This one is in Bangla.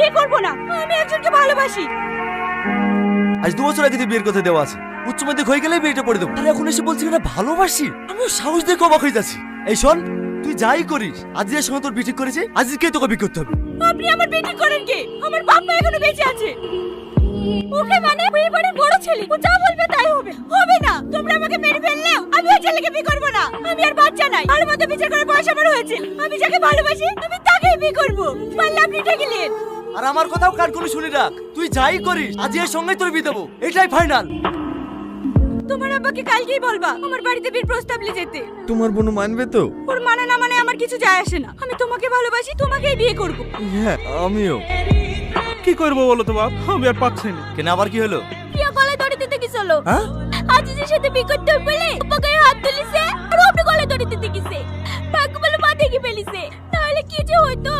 বিয়ে করব না, আমি একজনকে ভালোবাসি। আজ 2 বছর আগে তুই বিয়ের কথা দেওয়া আছে, উচ্চ মাধ্যমিক হয়ে গেলে বিয়েটা করে দেবো, আর এখন এসে বলছি না ভালোবাসি। আমিও সাহস দিয়ে অবাক হয়ে যাচ্ছি। এই শোন, তুই যাই করিস, আজিজের সঙ্গে তোর বিয়ে ঠিক করেছে, আজিজকেই তোকে বিয়ে করতে হবে। আপনি আমার বেটি করেন কে? আমার বাবা এখনো বেঁচে আছে। ওকে মানে ওই বাড়ির বড় ছেলে, ও যা বলবে তাই হবে। হবে না, তোমরা আমাকে মেরে ফেললেও আমি ওই ছেলেকে বিয়ে করব না। আমি আর বাচ্চা নাই, আর মধ্যে বিচার করার বয়স আমার হয়েছে। আমি যাকে ভালোবাসি আমি তাকেই বিয়ে করব। পারলে আপনি ঠেকিলেন। আর আমার কথাও কান করে শুনে রাখ, তুই যাই করিস আজিজের সঙ্গেই তোর বিয়ে দেবো, এটাই ফাইনাল। তোমার আব্বাকে কালকেই বলবা আমার বাড়িতে বিয়ের প্রস্তাব নিয়ে যেতে। তোমার বোন মানবে তো? ওর মানে না মানে আমার কিছু যায় আসে না। আমি তোমাকে ভালোবাসি, তোমাকেই বিয়ে করব। হ্যাঁ আমিও। কি করবো বলো তো বাপ, আমি আর পাচ্ছি না। কেন আবার কি হলো? প্রিয়া গলায় দড়ি দিতে গেছিল। হ্যাঁ? আজিজের সাথে বিয়ে করতে হবে বলে আব্বা গায়ে হাত তুলিছে, আর ও আপনি গলায় দড়ি দিতে গেছে। ভাগ্য বলে মাথায় কি ফেলিছে, তাহলে কি যে হইতো।